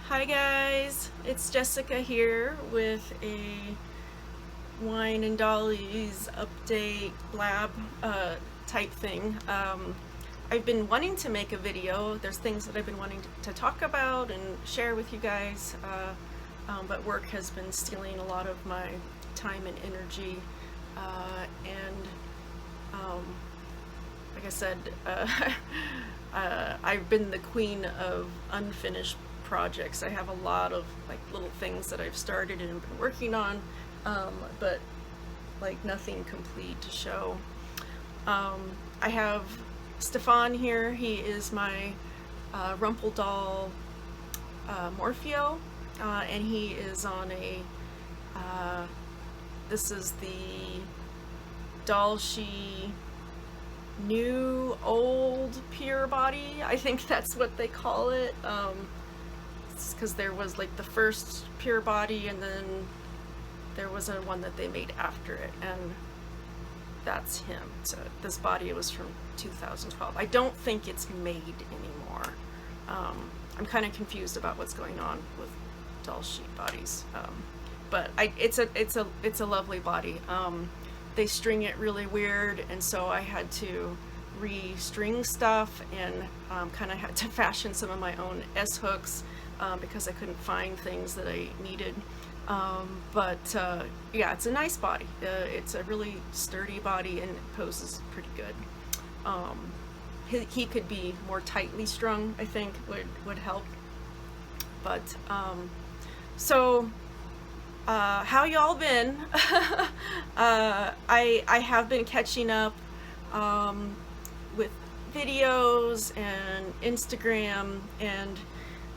Hi guys, it's Jessica here with a Wine and Dolly's update blab type thing. I've been wanting to make a video. There's things that I've been wanting to talk about and share with you guys, but work has been stealing a lot of my time and energy, and like I said, I've been the queen of unfinished projects. I have a lot of like little things that I've started and been working on, but like nothing complete to show. I have Stefan here. He is my Rumple doll Morpheo, and he is on a this is the doll she new old pure body, I think that's what they call it, because there was like the first pure body and then there was a one that they made after it, and that's him. So this body was from 2012. I don't think it's made anymore. I'm kind of confused about what's going on with doll sheet bodies, but it's a lovely body. They string it really weird, and so I had to re-string stuff and kind of had to fashion some of my own S-hooks because I couldn't find things that I needed. Yeah, it's a nice body. It's a really sturdy body and it poses pretty good. He could be more tightly strung, I think would help. But how y'all been? I have been catching up with videos and Instagram, and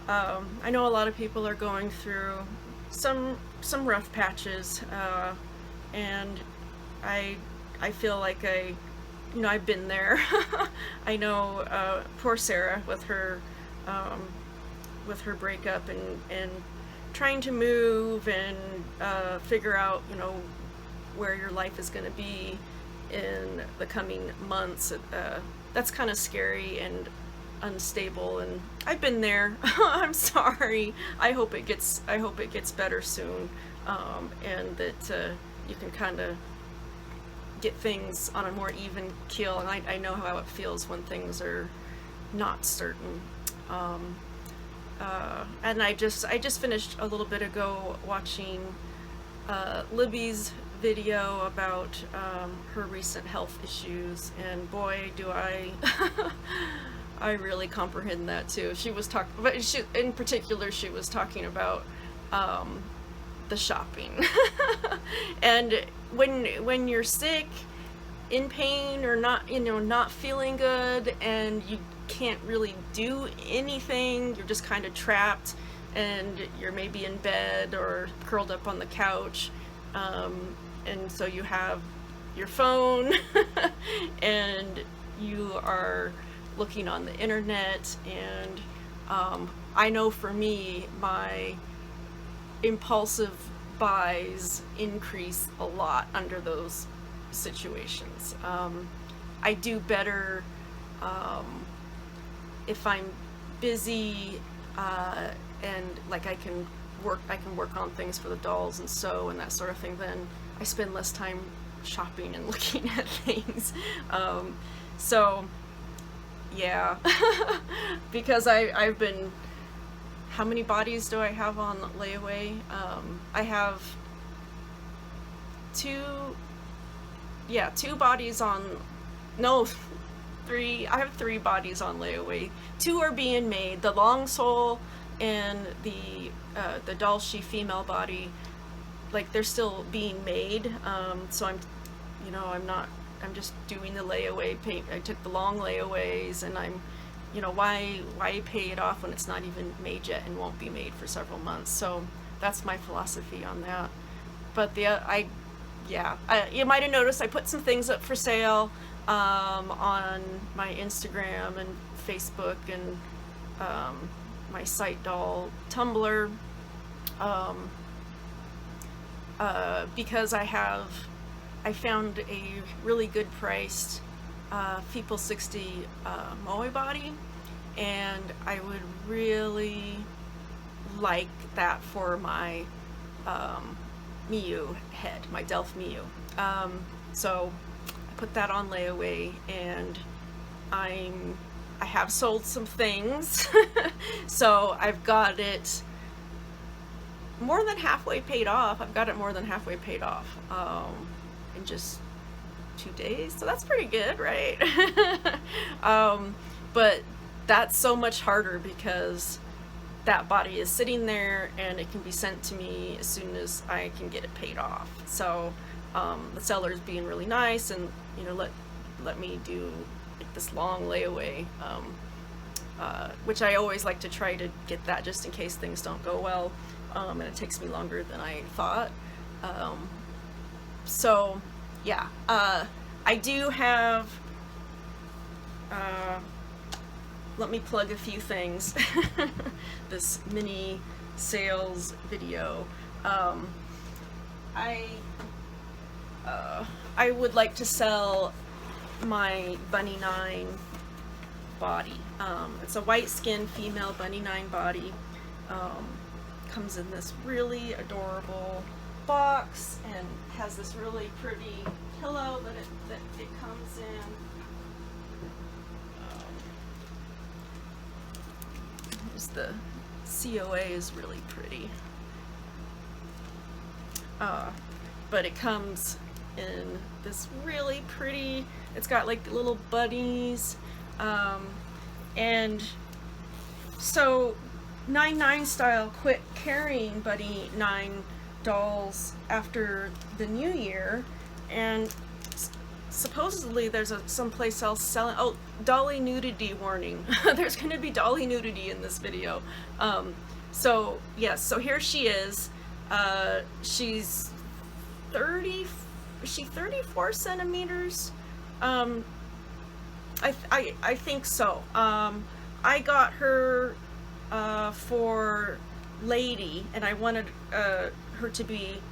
I know a lot of people are going through some rough patches, and I feel like I've been there. I know poor Sarah with her breakup and trying to move and figure out, where your life is going to be in the coming months. That's kind of scary and unstable, and I've been there. I'm sorry. I hope it gets better soon, and that you can kind of get things on a more even keel. And I know how it feels when things are not certain. And I just finished a little bit ago watching Libby's video about her recent health issues, and boy, do I I really comprehend that too. She was talking, but in particular, she was talking about the shopping. And when you're sick, in pain, or not feeling good, and you can't really do anything, you're just kind of trapped, and you're maybe in bed or curled up on the couch, and so you have your phone and you are looking on the internet, and I know for me, my impulsive buys increase a lot under those situations. I do better if I'm busy, and like I can work on things for the dolls and sew and that sort of thing. Then I spend less time shopping and looking at things. So yeah, because I've been, how many bodies do I have on layaway? I have two bodies on, no, three. I have 3 bodies on layaway. 2 are being made. The long sole and the doll she female body, like they're still being made. So I'm just doing the layaway paint. I took the long layaways, and I'm, why pay it off when it's not even made yet and won't be made for several months? So that's my philosophy on that. But you might have noticed I put some things up for sale on my Instagram and Facebook and my site doll Tumblr, because I found a really good priced Feeple 60 Moe body, and I would really like that for my Miu head, my Delph Miu. So I put that on layaway, and I have sold some things. So I've got it more than halfway paid off. I've got it more than halfway paid off in just 2 days. So that's pretty good, right? But that's so much harder because that body is sitting there and it can be sent to me as soon as I can get it paid off. So the seller's being really nice and, you know, let me do like this long layaway, which I always like to try to get that just in case things don't go well, and it takes me longer than I thought. So yeah, I do have, let me plug a few things. This mini sales video. I would like to sell my Bunny 9 body. It's a white skin female Bunny 9 body. Comes in this really adorable box and has this really pretty pillow that it comes in. The COA is really pretty, but it comes in this really pretty, it's got like little bunnies, and so 9/9 style quit carrying Bunny 9 dolls after the new year, and supposedly there's someplace else selling. Oh, dolly nudity warning. There's going to be dolly nudity in this video. So yes, so here she is. She's 34 centimeters. I think so. I got her for Lady, and I wanted her to be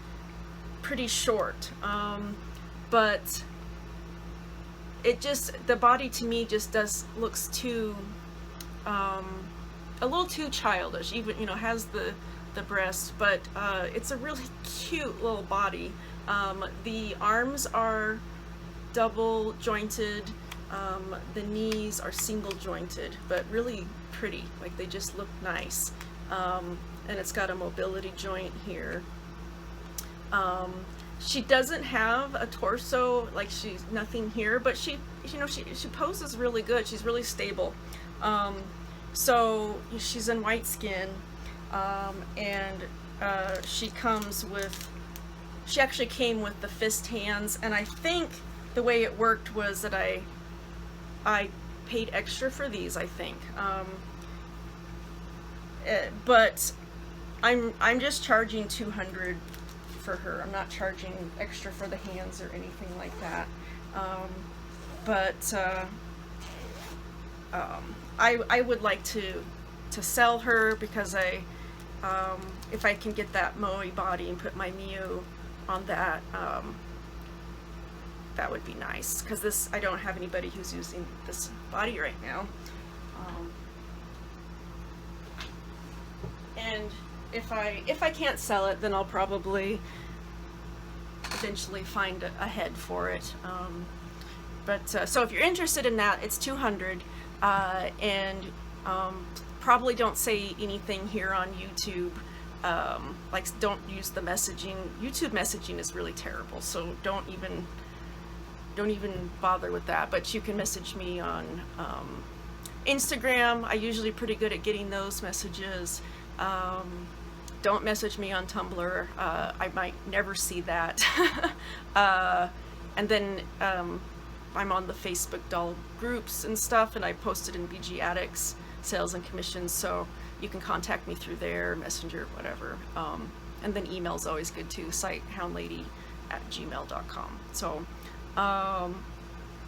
pretty short. But it just, the body to me just looks too, a little too childish. Even, you know, has the breast, but it's a really cute little body. The arms are double jointed, the knees are single jointed, but really pretty. Like, they just look nice. And it's got a mobility joint here. She doesn't have a torso, like she's nothing here, but she, you know, she poses really good. She's really stable. So she's in white skin, and she comes with, she actually came with the fist hands, and I think the way it worked was that I paid extra for these, I think. But I'm just charging $200 for her. I'm not charging extra for the hands or anything like that. I would like to sell her because if I can get that Moe body and put my Miu on that, that would be nice, because I don't have anybody who's using this body right now. And if I can't sell it, then I'll probably eventually find a head for it. So if you're interested in that, it's $200, and probably don't say anything here on YouTube. Like, don't use the messaging. YouTube messaging is really terrible, so don't even bother with that. But you can message me on Instagram. I'm usually pretty good at getting those messages. Don't message me on Tumblr. I might never see that. And then I'm on the Facebook doll groups and stuff, and I posted in BJD Updates Sales and Commissions, so you can contact me through there, Messenger, whatever. And then email's always good too, sitehoundlady@gmail.com. So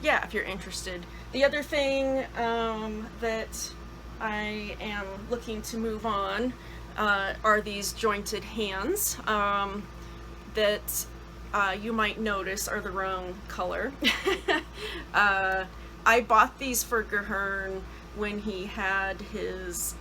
yeah, if you're interested. The other thing that I am looking to move on are these jointed hands that you might notice are the wrong color. I bought these for Gahern when he had his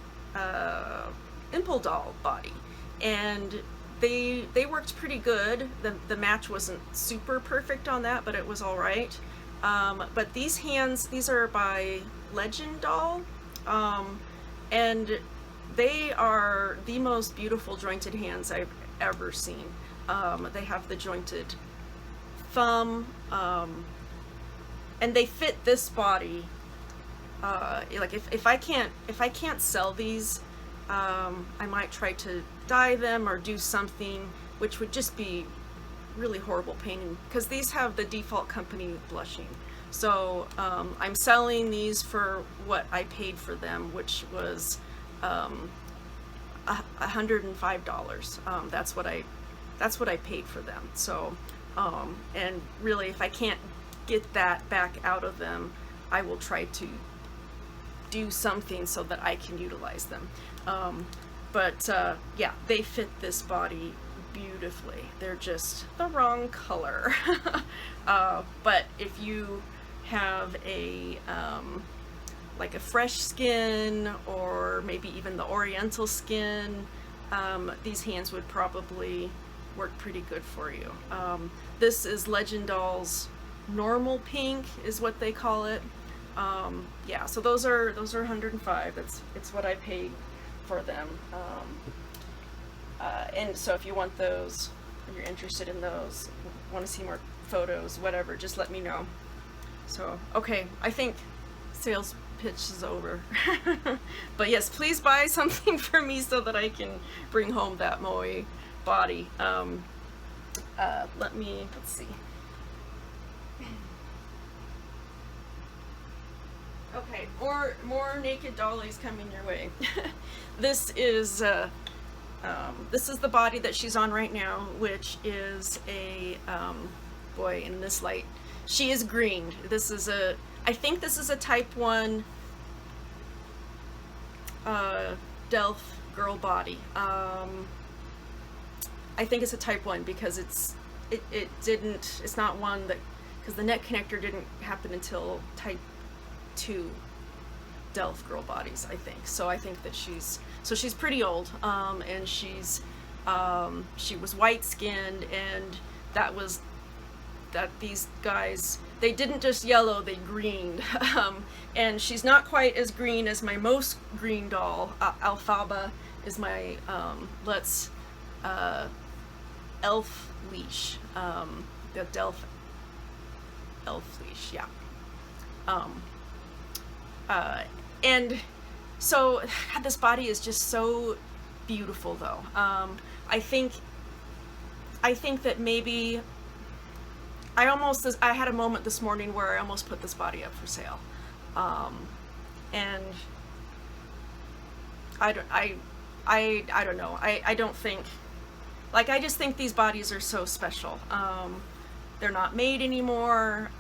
Impel Doll body, and they worked pretty good. The match wasn't super perfect on that, but it was all right. But these hands, these are by Legend Doll, and they are the most beautiful jointed hands I've ever seen. They have the jointed thumb, and they fit this body. Like if I can't sell these, I might try to dye them or do something, which would just be really horrible painting, because these have the default company blushing. So I'm selling these for what I paid for them, which was $105. That's what I paid for them. So and really, if I can't get that back out of them, I will try to do something so that I can utilize them. But yeah, they fit this body beautifully. They're just the wrong color. But if you have a like a fresh skin, or maybe even the oriental skin, these hands would probably work pretty good for you. This is Legend Doll's normal pink is what they call it. Yeah, so those are $105. It's what I paid for them. And so if you want those, or you're interested in those, want to see more photos, whatever, just let me know. So, okay, I think sales pitch is over. But yes, please buy something for me so that I can bring home that Moe body. Let's see. Okay, more naked dollies coming your way. This is the body that she's on right now, which is a boy, in this light, she is green. I think this is a type 1 Delph girl body. I think it's a type 1 because it's not one that, because the neck connector didn't happen until type 2 Delph girl bodies, I think. So I think that she's pretty old, and she was white skinned, and these guys, they didn't just yellow, they greened. And she's not quite as green as my most green doll. Alphaba is my elf leash, the Delph elf leash, yeah. And so this body is just so beautiful, though. I think that maybe I had a moment this morning where I almost put this body up for sale, and I don't know. I don't think, like, I just think these bodies are so special. They're not made anymore.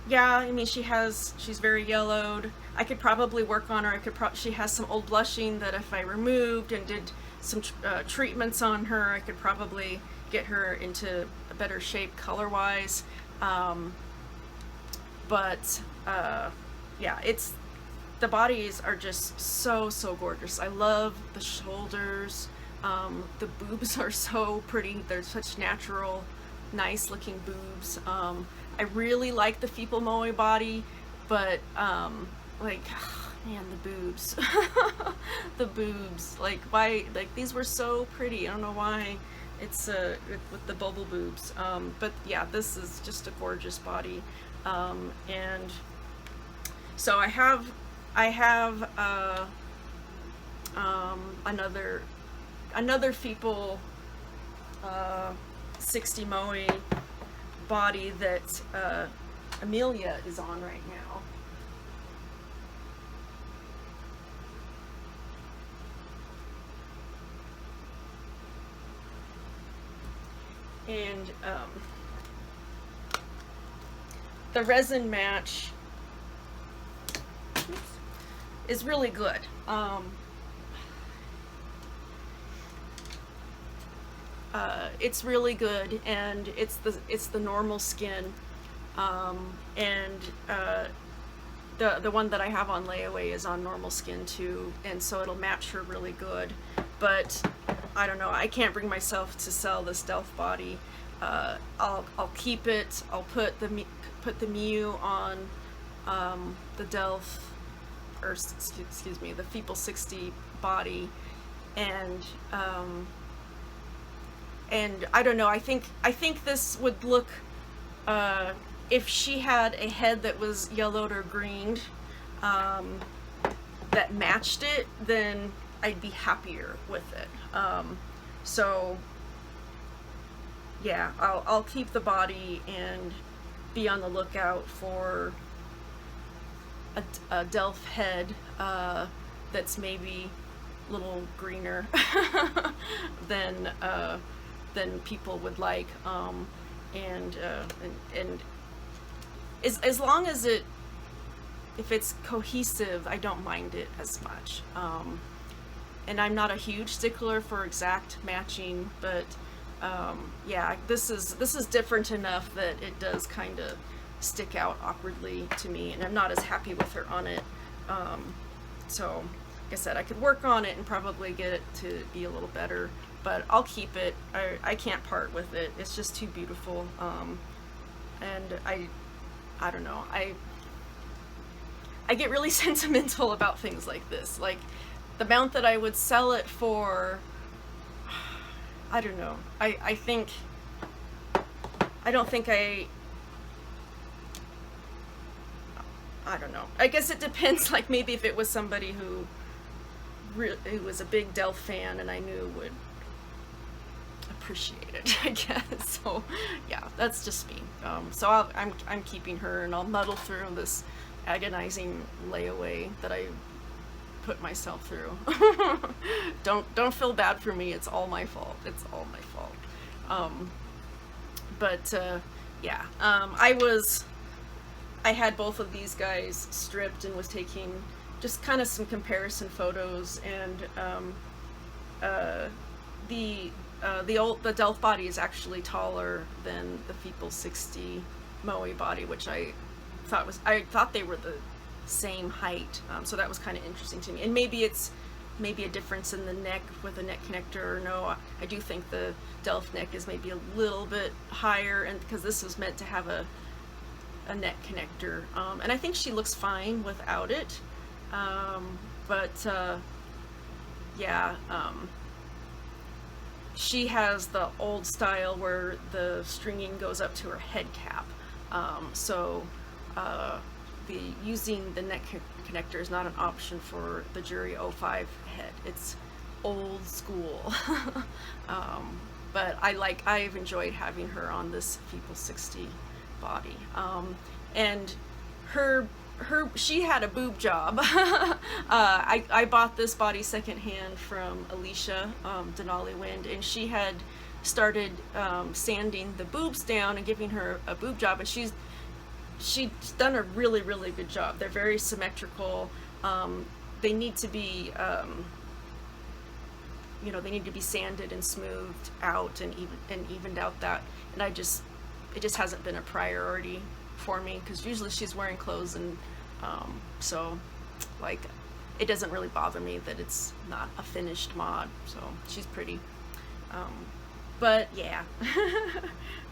Yeah, I mean, she's very yellowed. I could probably work on her. She has some old blushing that if I removed and did some treatments on her, I could probably get her into a better shape color-wise. But yeah, the bodies are just so gorgeous. I love the shoulders. The boobs are so pretty. They're such natural, nice looking boobs. I really like the Feeple Moe body, but like, man, the boobs. The boobs, like, why, like, these were so pretty. I don't know why it's with the bubble boobs. But yeah, this is just a gorgeous body. And so I have another Feeple 60 Moe body that Amelia is on right now. And the resin match is really good. It's really good, and it's the normal skin, and the one that I have on layaway is on normal skin too, and so it'll match her really good. But I don't know, I can't bring myself to sell this Delph body. I'll keep it. I'll put the Mew on the Delph, or excuse me, the Feeple 60 body, and I don't know. I think this would look, if she had a head that was yellowed or greened, that matched it, then I'd be happier with it. So yeah, I'll keep the body and be on the lookout for a Delph head that's maybe a little greener than people would like, and as long as if it's cohesive, I don't mind it as much. And I'm not a huge stickler for exact matching, but yeah, this is different enough that it does kind of stick out awkwardly to me, and I'm not as happy with her on it. So like I said, I could work on it and probably get it to be a little better, but I'll keep it. I can't part with it. It's just too beautiful. And I don't know, I get really sentimental about things like this. Like the amount that I would sell it for, I don't know. I don't know. I guess it depends. Like maybe if it was somebody who was a big Delph fan and I knew would appreciate it, I guess. So yeah, that's just me. So I'm keeping her, and I'll muddle through this agonizing layaway that I put myself through. Don't feel bad for me. It's all my fault. It's all my fault. But yeah, I had both of these guys stripped and was taking just kind of some comparison photos, and the Delph body is actually taller than the Feeple 60 Moe body, which I thought they were the same height, so that was kind of interesting to me. And maybe it's a difference in the neck with a neck connector, or no, I do think the Delph neck is maybe a little bit higher, and because this was meant to have a neck connector, and I think she looks fine without it, but yeah, she has the old style where the stringing goes up to her head cap, so using the neck connector is not an option for the Jury 05 head. It's old school. But I've enjoyed having her on this Feeple 60 body. And she had a boob job. I bought this body secondhand from Alicia, Denali Wind, and she had started sanding the boobs down and giving her a boob job, and she's done a really, really good job. They're very symmetrical. They need to be, they need to be sanded and smoothed out and evened out that. And it just hasn't been a priority for me, because usually she's wearing clothes, and so like it doesn't really bother me that it's not a finished mod. So she's pretty. But yeah.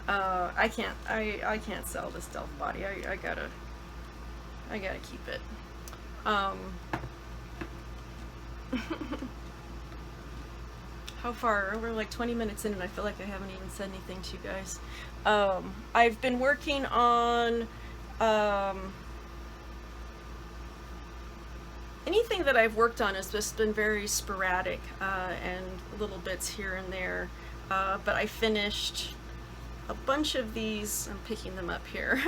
I can't sell this Delph body. I gotta keep it. How far? We're like 20 minutes in, and I feel like I haven't even said anything to you guys. I've been working on anything that I've worked on has just been very sporadic, and little bits here and there. But I finished a bunch of these. I'm picking them up here.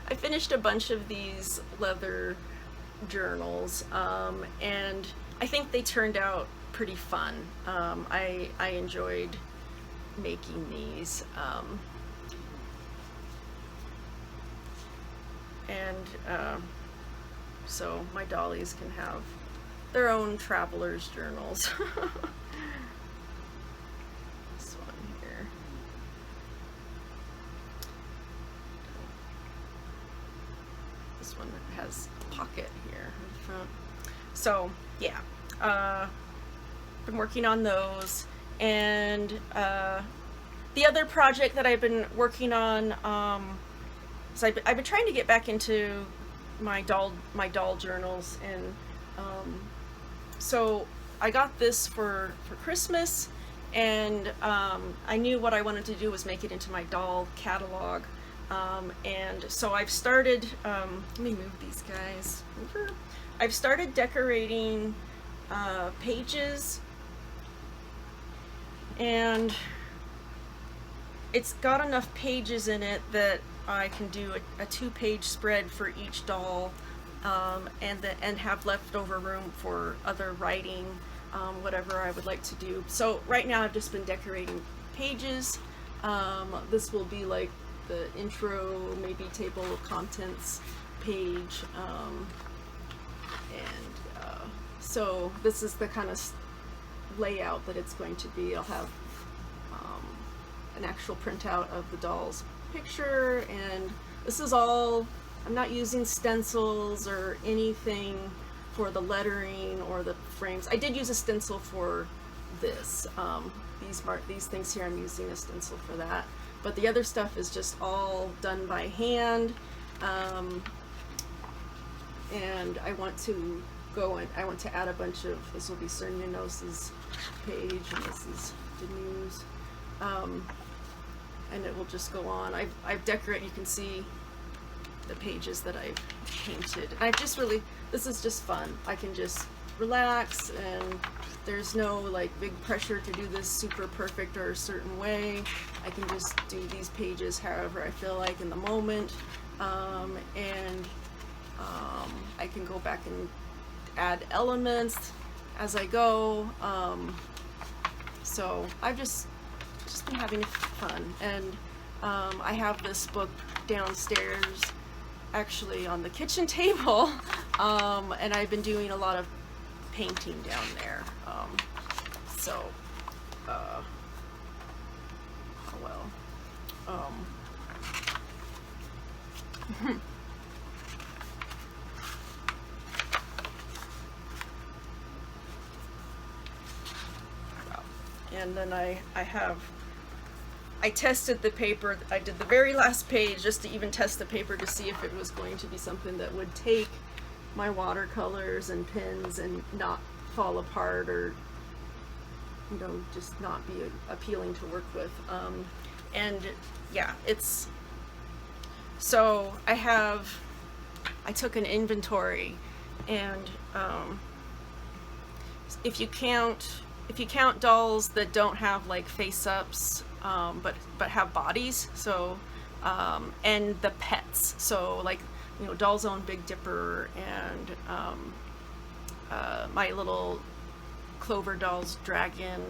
I finished a bunch of these leather journals, and I think they turned out pretty fun. I enjoyed making these, and so my dollies can have their own traveler's journals. This one here. This one has a pocket here in the front. So yeah, been working on those. And the other project that I've been working on, is I've been trying to get back into my doll journals, and so I got this for Christmas, and I knew what I wanted to do was make it into my doll catalog, and so I've started, let me move these guys over. I've started decorating pages, and it's got enough pages in it that I can do a 2-page spread for each doll, and have leftover room for other writing, whatever I would like to do. So right now I've just been decorating pages. This will be like the intro, maybe table of contents page, so this is the kind of layout that it's going to be. I'll have an actual printout of the doll's picture, and this is all, I'm not using stencils or anything for the lettering or the frames. I did use a stencil for this. These things here, I'm using a stencil for that, but the other stuff is just all done by hand. And I want to go and I want to add a bunch of, this will be Cernunos's page, and this is Danu's, and it will just go on. I've decorated, you can see the pages that I've painted. And I've just really, this is just fun. I can just relax, and there's no like big pressure to do this super perfect or a certain way. I can just do these pages however I feel like in the moment, and I can go back and add elements as I go. So I've just been having fun, and I have this book downstairs actually on the kitchen table, and I've been doing a lot of painting down there. Oh well. And then I tested the paper. I did the very last page just to even test the paper to see if it was going to be something that would take my watercolors and pens and not fall apart, or you know, just not be appealing to work with. And yeah, it's, so I took an inventory, and if you count dolls that don't have like face-ups, but have bodies, so and the pets, so like, you know, Doll's Own Big Dipper, and my little Clover Dolls Dragon,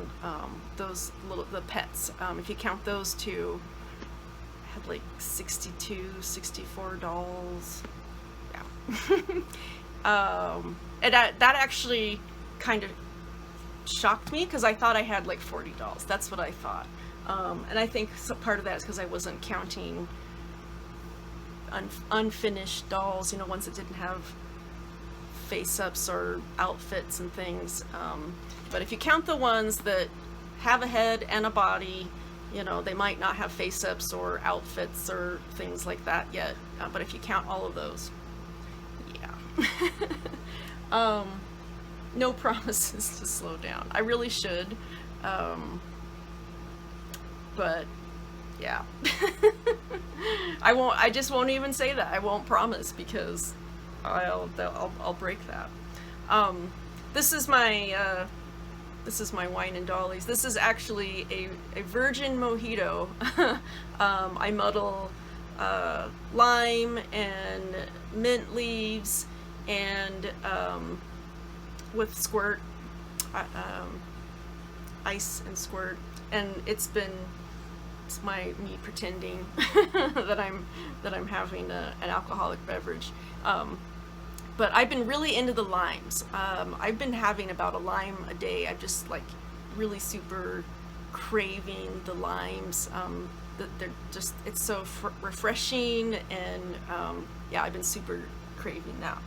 the pets, if you count those two, I had like 64 dolls. Yeah. And that actually kind of shocked me, because I thought I had like 40 dolls. That's what I thought. And I think part of that is because I wasn't counting unfinished dolls, you know, ones that didn't have face-ups or outfits and things. But if you count the ones that have a head and a body, you know, they might not have face-ups or outfits or things like that yet. But if you count all of those, yeah. No promises to slow down. I really should. But yeah. I just won't even say that. I won't promise, because I'll break that. This is my wine and dollies. This is actually a virgin mojito. I muddle lime and mint leaves, and with squirt, ice and squirt, and it's me pretending that I'm having an alcoholic beverage. But I've been really into the limes. I've been having about a lime a day. I'm just like really super craving the limes. They're just, it's so refreshing, and yeah, I've been super craving now.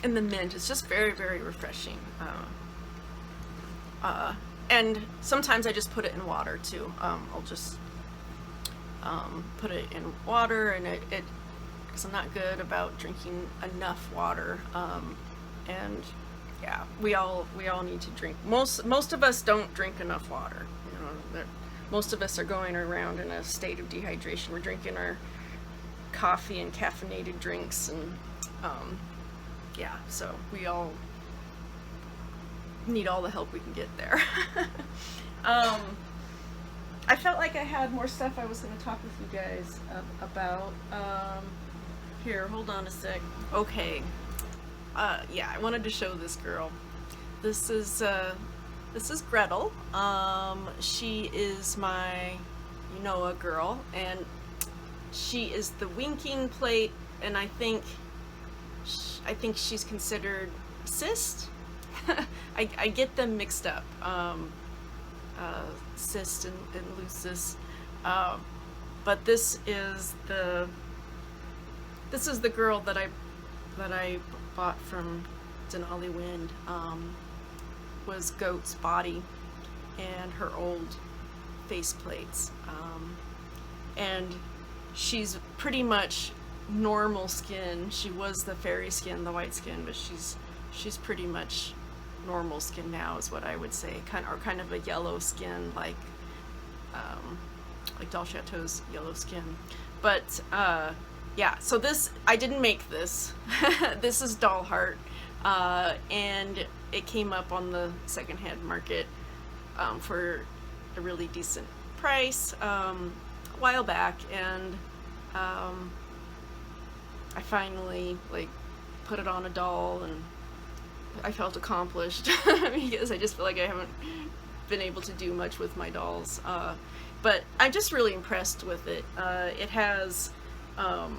And the mint is just very, very refreshing. And sometimes I just put it in water too. I'll just put it in water, and it because I'm not good about drinking enough water. And yeah, we all need to drink. Most of us don't drink enough water. You know, most of us are going around in a state of dehydration. We're drinking our coffee and caffeinated drinks, and yeah, so we all need all the help we can get there. I felt like I had more stuff I was going to talk with you guys about. Here, hold on a sec. Okay. Yeah, I wanted to show this girl. This is Gretel. She is my a girl, and she is the winking plate, and I think she's considered cyst. I get them mixed up, cyst and lucis, but this is the girl that I bought from Denali Wind. Was Goat's body and her old face plates, and she's pretty much normal skin. She was the fairy skin, the white skin, but she's pretty much normal skin now, is what I would say. Kind of a yellow skin, like Dal Chateau's yellow skin. But yeah, so this, I didn't make this. This is Doll Heart, and it came up on the secondhand market for a really decent price a while back, and I finally put it on a doll, and I felt accomplished because I just feel like I haven't been able to do much with my dolls, but I'm just really impressed with it. It has I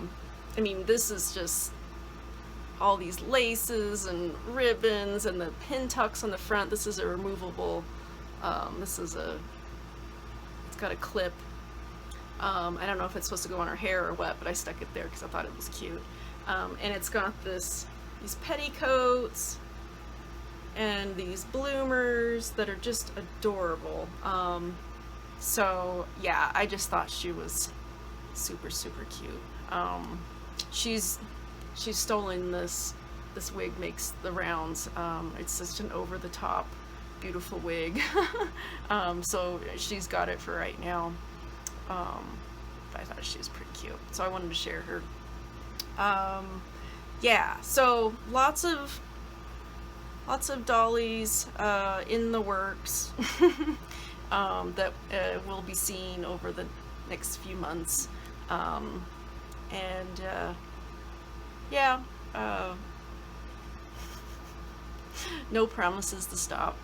mean, this is just all these laces and ribbons and the pin tucks on the front. This is a removable, it's got a clip. I don't know if it's supposed to go on her hair or what, but I stuck it there because I thought it was cute. And it's got these petticoats and these bloomers that are just adorable. So yeah, I just thought she was super, super cute. She's stolen this wig, makes the rounds. It's such an over-the-top beautiful wig. So she's got it for right now. But I thought she was pretty cute, so I wanted to share her. Yeah, so lots of dollies in the works that we'll be seeing over the next few months. And yeah, no promises to stop.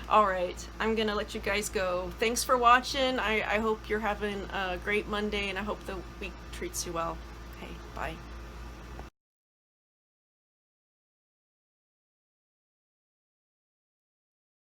Alright, I'm gonna let you guys go. Thanks for watching. I hope you're having a great Monday, and I hope the week treats you well. Okay, bye.